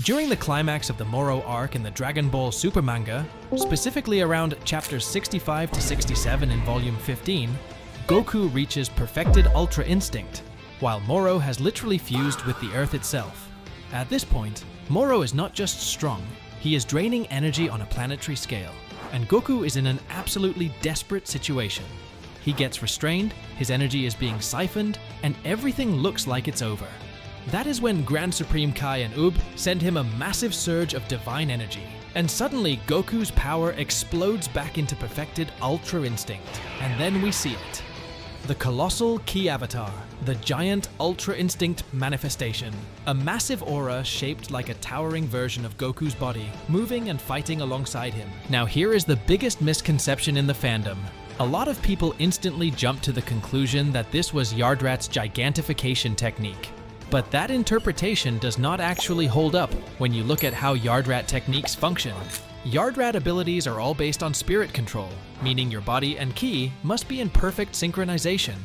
During the climax of the Moro arc in the Dragon Ball Super manga, specifically around chapters 65 to 67 in volume 15, Goku reaches perfected Ultra Instinct, while Moro has literally fused with the Earth itself. At this point, Moro is not just strong, he is draining energy on a planetary scale, and Goku is in an absolutely desperate situation. He gets restrained, his energy is being siphoned, and everything looks like it's over. That is when Grand Supreme Kai and Ub send him a massive surge of divine energy, and suddenly Goku's power explodes back into perfected Ultra Instinct, and then we see it. The colossal Ki Avatar, the giant Ultra Instinct manifestation, a massive aura shaped like a towering version of Goku's body, moving and fighting alongside him. Now here is the biggest misconception in the fandom. A lot of people instantly jump to the conclusion that this was Yardrat's gigantification technique. But that interpretation does not actually hold up when you look at how Yardrat techniques function. Yardrat abilities are all based on spirit control, meaning your body and ki must be in perfect synchronization.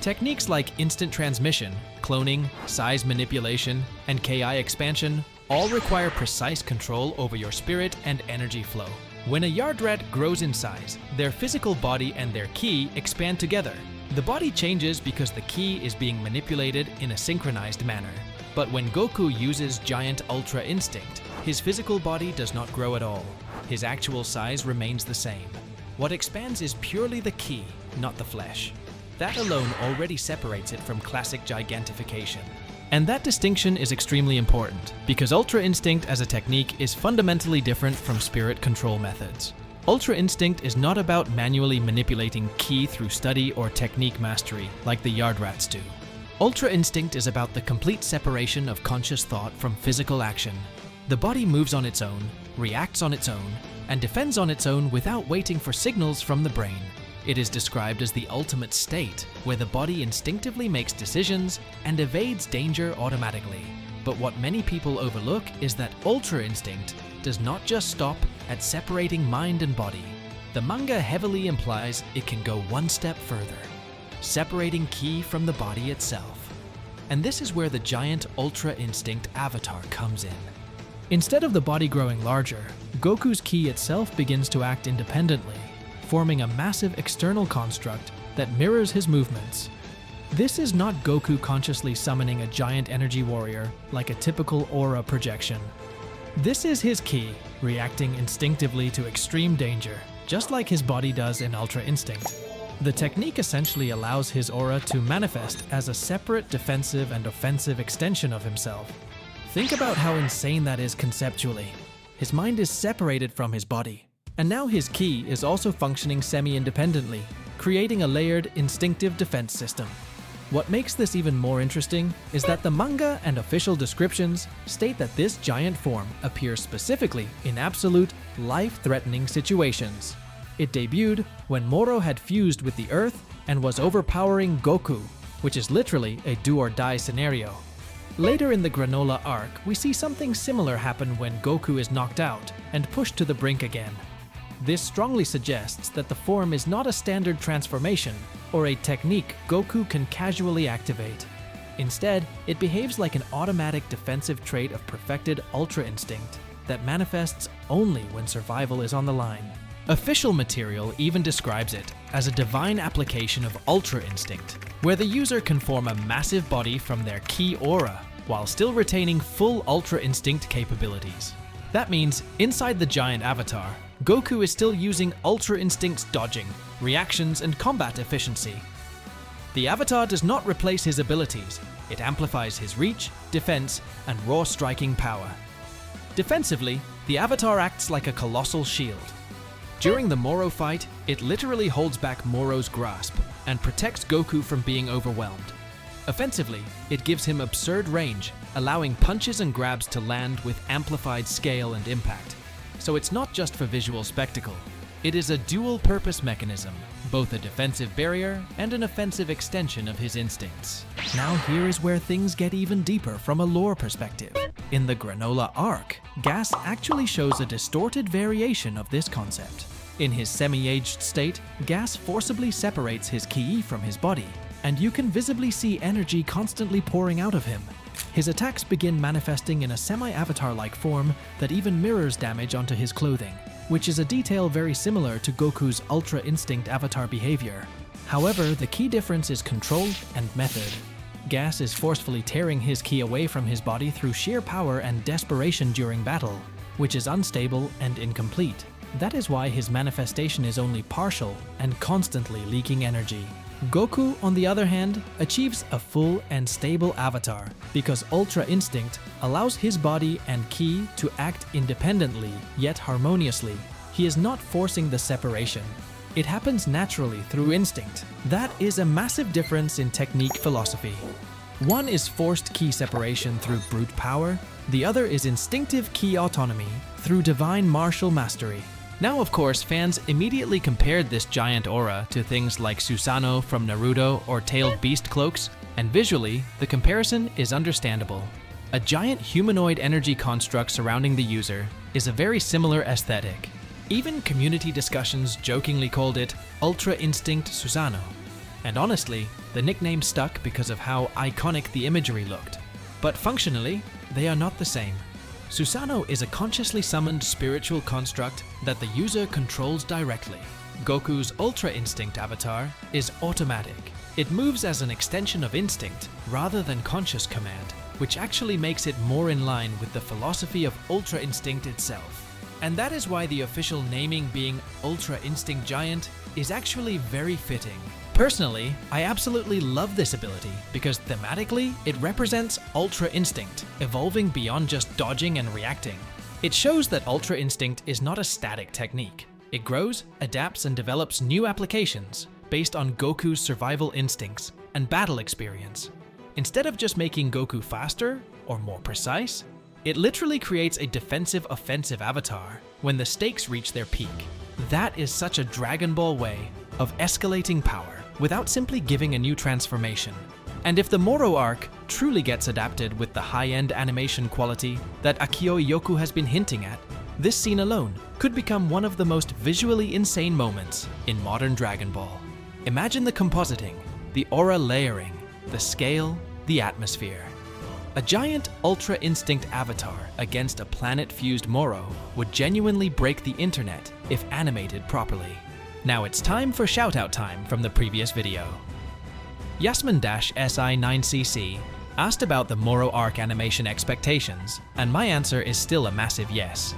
Techniques like instant transmission, cloning, size manipulation, and ki expansion all require precise control over your spirit and energy flow. When a Yardrat grows in size, their physical body and their ki expand together. The body changes because the ki is being manipulated in a synchronized manner. But when Goku uses giant Ultra Instinct, his physical body does not grow at all. His actual size remains the same. What expands is purely the ki, not the flesh. That alone already separates it from classic gigantification. And that distinction is extremely important, because Ultra Instinct as a technique is fundamentally different from spirit control methods. Ultra Instinct is not about manually manipulating ki through study or technique mastery, like the Yardrats do. Ultra Instinct is about the complete separation of conscious thought from physical action. The body moves on its own, reacts on its own, and defends on its own without waiting for signals from the brain. It is described as the ultimate state, where the body instinctively makes decisions and evades danger automatically. But what many people overlook is that Ultra Instinct does not just stop at separating mind and body. The manga heavily implies it can go one step further, separating ki from the body itself. And this is where the giant Ultra Instinct avatar comes in. Instead of the body growing larger, Goku's ki itself begins to act independently, forming a massive external construct that mirrors his movements. This is not Goku consciously summoning a giant energy warrior like a typical aura projection. This is his ki, reacting instinctively to extreme danger, just like his body does in Ultra Instinct. The technique essentially allows his aura to manifest as a separate defensive and offensive extension of himself. Think about how insane that is conceptually. His mind is separated from his body, and now his ki is also functioning semi-independently, creating a layered, instinctive defense system. What makes this even more interesting is that the manga and official descriptions state that this giant form appears specifically in absolute, life-threatening situations. It debuted when Moro had fused with the Earth and was overpowering Goku, which is literally a do-or-die scenario. Later in the Granolah Arc, we see something similar happen when Goku is knocked out and pushed to the brink again. This strongly suggests that the form is not a standard transformation or a technique Goku can casually activate. Instead, it behaves like an automatic defensive trait of perfected Ultra Instinct that manifests only when survival is on the line. Official material even describes it as a divine application of Ultra Instinct, where the user can form a massive body from their ki aura while still retaining full Ultra Instinct capabilities. That means, inside the giant avatar, Goku is still using Ultra Instinct's dodging, reactions, and combat efficiency. The avatar does not replace his abilities, it amplifies his reach, defense, and raw striking power. Defensively, the avatar acts like a colossal shield. During the Moro fight, it literally holds back Moro's grasp and protects Goku from being overwhelmed. Offensively, it gives him absurd range, allowing punches and grabs to land with amplified scale and impact. So it's not just for visual spectacle. It is a dual-purpose mechanism, both a defensive barrier and an offensive extension of his instincts. Now here is where things get even deeper from a lore perspective. In the Granolah Arc, Gas actually shows a distorted variation of this concept. In his semi-aged state, Gas forcibly separates his ki from his body, and you can visibly see energy constantly pouring out of him, His attacks begin manifesting in a semi-avatar-like form that even mirrors damage onto his clothing, which is a detail very similar to Goku's Ultra Instinct avatar behavior. However, the key difference is control and method. Gas is forcefully tearing his ki away from his body through sheer power and desperation during battle, which is unstable and incomplete. That is why his manifestation is only partial and constantly leaking energy. Goku, on the other hand, achieves a full and stable avatar because Ultra Instinct allows his body and ki to act independently yet harmoniously. He is not forcing the separation. It happens naturally through instinct. That is a massive difference in technique philosophy. One is forced ki separation through brute power, the other is instinctive ki autonomy through divine martial mastery. Now, of course, fans immediately compared this giant aura to things like Susanoo from Naruto or tailed beast cloaks, and visually, the comparison is understandable. A giant humanoid energy construct surrounding the user is a very similar aesthetic. Even community discussions jokingly called it Ultra Instinct Susanoo. And honestly, the nickname stuck because of how iconic the imagery looked. But functionally, they are not the same. Susanoo is a consciously summoned spiritual construct that the user controls directly. Goku's Ultra Instinct avatar is automatic. It moves as an extension of instinct rather than conscious command, which actually makes it more in line with the philosophy of Ultra Instinct itself. And that is why the official naming being Ultra Instinct Giant is actually very fitting. Personally, I absolutely love this ability because thematically, it represents Ultra Instinct, evolving beyond just dodging and reacting. It shows that Ultra Instinct is not a static technique. It grows, adapts, and develops new applications based on Goku's survival instincts and battle experience. Instead of just making Goku faster or more precise, it literally creates a defensive-offensive avatar when the stakes reach their peak. That is such a Dragon Ball way of escalating power without simply giving a new transformation. And if the Moro arc truly gets adapted with the high-end animation quality that Akio Yoku has been hinting at, this scene alone could become one of the most visually insane moments in modern Dragon Ball. Imagine the compositing, the aura layering, the scale, the atmosphere. A giant Ultra Instinct avatar against a planet-fused Moro would genuinely break the internet if animated properly. Now it's time for shoutout time from the previous video. Yasmin-SI9CC asked about the Moro arc animation expectations, and my answer is still a massive yes.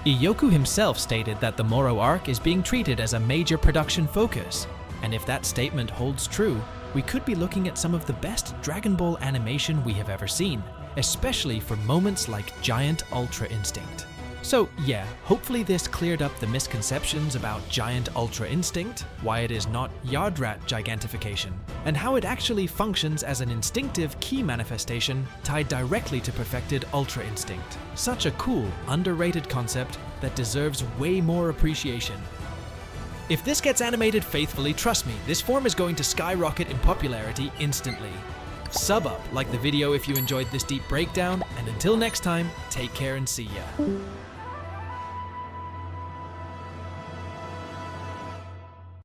Iyoku himself stated that the Moro arc is being treated as a major production focus, and if that statement holds true, we could be looking at some of the best Dragon Ball animation we have ever seen, especially for moments like Giant Ultra Instinct. So yeah, hopefully this cleared up the misconceptions about Giant Ultra Instinct, why it is NOT Yardrat gigantification, and how it actually functions as an instinctive ki manifestation tied directly to perfected Ultra Instinct. Such a cool, underrated concept that deserves way more appreciation. If this gets animated faithfully, trust me, this form is going to skyrocket in popularity instantly. Sub up, like the video if you enjoyed this deep breakdown, and until next time, take care and see ya.